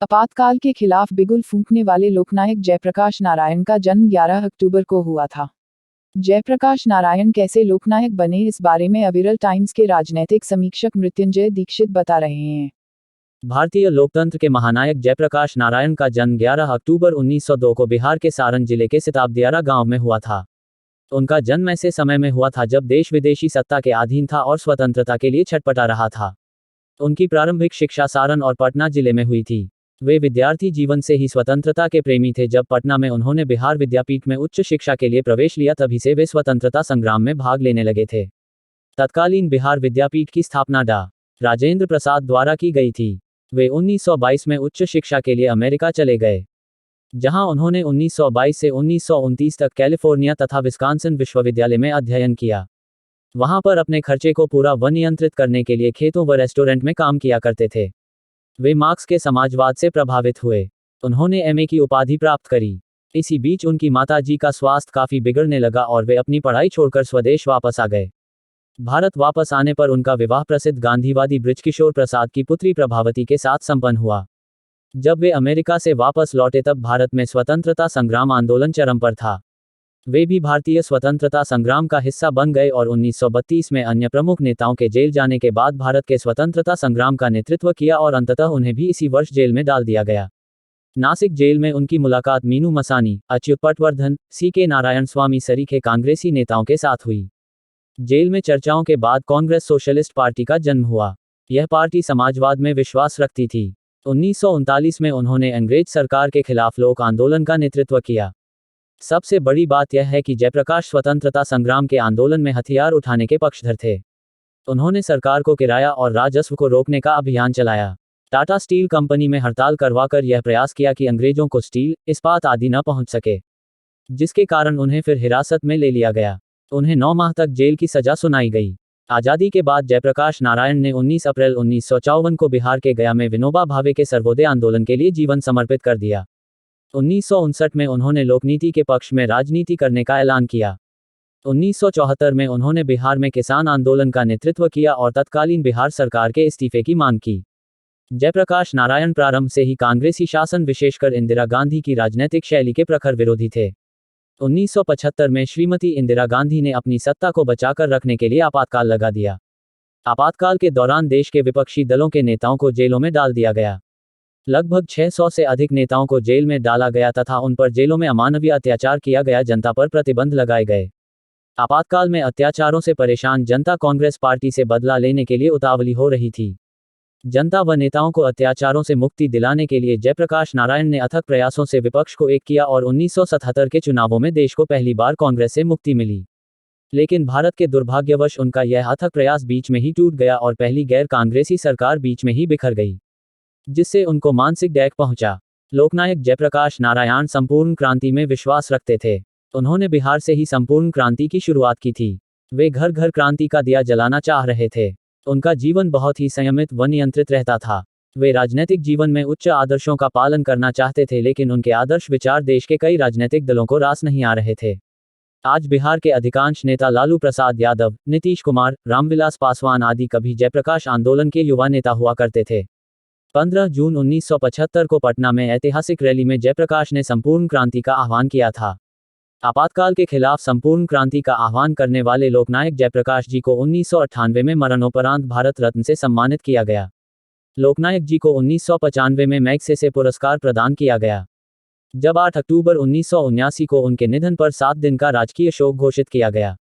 आपातकाल के खिलाफ बिगुल फूंकने वाले लोकनायक जयप्रकाश नारायण का जन्म 11 अक्टूबर को हुआ था। जयप्रकाश नारायण कैसे लोकनायक बने, इस बारे में अविरल टाइम्स के राजनैतिक समीक्षक मृत्युंजय दीक्षित बता रहे हैं। भारतीय लोकतंत्र के महानायक जयप्रकाश नारायण का जन्म 11 अक्टूबर 1902 को बिहार के सारण जिले के सिताबदियारा गांव में हुआ था। उनका जन्म ऐसे समय में हुआ था जब देश विदेशी सत्ता के अधीन था और स्वतंत्रता के लिए छटपटा रहा था। उनकी प्रारंभिक शिक्षा सारण और पटना जिले में हुई थी। वे विद्यार्थी जीवन से ही स्वतंत्रता के प्रेमी थे। जब पटना में उन्होंने बिहार विद्यापीठ में उच्च शिक्षा के लिए प्रवेश लिया, तभी से वे स्वतंत्रता संग्राम में भाग लेने लगे थे। तत्कालीन बिहार विद्यापीठ की स्थापना डॉ. राजेंद्र प्रसाद द्वारा की गई थी। वे 1922 में उच्च शिक्षा के लिए अमेरिका चले गए, जहां उन्होंने 1922 से 1929 तक कैलिफोर्निया तथा विस्कॉन्सिन विश्वविद्यालय में अध्ययन किया। वहां पर अपने खर्चे को पूरा नियंत्रित करने के लिए खेतों व रेस्टोरेंट में काम किया करते थे। वे मार्क्स के समाजवाद से प्रभावित हुए। उन्होंने एमए की उपाधि प्राप्त करी। इसी बीच उनकी माताजी का स्वास्थ्य काफी बिगड़ने लगा और वे अपनी पढ़ाई छोड़कर स्वदेश वापस आ गए। भारत वापस आने पर उनका विवाह प्रसिद्ध गांधीवादी बृजकिशोर प्रसाद की पुत्री प्रभावती के साथ संपन्न हुआ। जब वे अमेरिका से वापस लौटे तब भारत में स्वतंत्रता संग्राम आंदोलन चरम पर था। वे भी भारतीय स्वतंत्रता संग्राम का हिस्सा बन गए और 1932 में अन्य प्रमुख नेताओं के जेल जाने के बाद भारत के स्वतंत्रता संग्राम का नेतृत्व किया और अंततः उन्हें भी इसी वर्ष जेल में डाल दिया गया। नासिक जेल में उनकी मुलाकात मीनू मसानी, अच्युत पटवर्धन, सी.के. नारायण स्वामी सरीखे कांग्रेसी नेताओं के साथ हुई। जेल में चर्चाओं के बाद कांग्रेस सोशलिस्ट पार्टी का जन्म हुआ। यह पार्टी समाजवाद में विश्वास रखती थी। 1939 में उन्होंने अंग्रेज सरकार के खिलाफ लोक आंदोलन का नेतृत्व किया। सबसे बड़ी बात यह है कि जयप्रकाश स्वतंत्रता संग्राम के आंदोलन में हथियार उठाने के पक्षधर थे। उन्होंने सरकार को किराया और राजस्व को रोकने का अभियान चलाया। टाटा स्टील कंपनी में हड़ताल करवाकर यह प्रयास किया कि अंग्रेजों को स्टील, इस्पात आदि न पहुंच सके, जिसके कारण उन्हें फिर हिरासत में ले लिया गया। उन्हें 9 माह तक जेल की सजा सुनाई गई। आज़ादी के बाद जयप्रकाश नारायण ने 19 अप्रैल 1954 को बिहार के गया में विनोबा भावे के सर्वोदय आंदोलन के लिए जीवन समर्पित कर दिया। 1959 में उन्होंने लोकनीति के पक्ष में राजनीति करने का ऐलान किया। 1974 में उन्होंने बिहार में किसान आंदोलन का नेतृत्व किया और तत्कालीन बिहार सरकार के इस्तीफे की मांग की। जयप्रकाश नारायण प्रारंभ से ही कांग्रेसी शासन, विशेषकर इंदिरा गांधी की राजनीतिक शैली के प्रखर विरोधी थे। 1975 में श्रीमती इंदिरा गांधी ने अपनी सत्ता को बचाकर रखने के लिए आपातकाल लगा दिया। आपातकाल के दौरान देश के विपक्षी दलों के नेताओं को जेलों में डाल दिया गया। लगभग 600 से अधिक नेताओं को जेल में डाला गया तथा उन पर जेलों में अमानवीय अत्याचार किया गया। जनता पर प्रतिबंध लगाए गए। आपातकाल में अत्याचारों से परेशान जनता कांग्रेस पार्टी से बदला लेने के लिए उतावली हो रही थी। जनता व नेताओं को अत्याचारों से मुक्ति दिलाने के लिए जयप्रकाश नारायण ने अथक प्रयासों से विपक्ष को एक किया और 1977 के चुनावों में देश को पहली बार कांग्रेस से मुक्ति मिली। लेकिन भारत के दुर्भाग्यवश उनका यह अथक प्रयास बीच में ही टूट गया और पहली गैर कांग्रेसी सरकार बीच में ही बिखर गई, जिससे उनको मानसिक डैक पहुंचा। लोकनायक जयप्रकाश नारायण संपूर्ण क्रांति में विश्वास रखते थे। उन्होंने बिहार से ही संपूर्ण क्रांति की शुरुआत की थी। वे घर घर क्रांति का दिया जलाना चाह रहे थे। उनका जीवन बहुत ही संयमित व नियंत्रित रहता था। वे राजनीतिक जीवन में उच्च आदर्शों का पालन करना चाहते थे, लेकिन उनके आदर्श विचार देश के कई राजनीतिक दलों को रास नहीं आ रहे थे। आज बिहार के अधिकांश नेता लालू प्रसाद यादव, नीतीश कुमार, रामविलास पासवान आदि कभी जयप्रकाश आंदोलन के युवा नेता हुआ करते थे। 15 जून 1975 को पटना में ऐतिहासिक रैली में जयप्रकाश ने संपूर्ण क्रांति का आह्वान किया था। आपातकाल के खिलाफ संपूर्ण क्रांति का आह्वान करने वाले लोकनायक जयप्रकाश जी को 1998 में मरणोपरांत भारत रत्न से सम्मानित किया गया। लोकनायक जी को 1995 में मैग्सेसे पुरस्कार प्रदान किया गया। जब 8 अक्टूबर 1979 को उनके निधन पर 7 दिन का राजकीय शोक घोषित किया गया।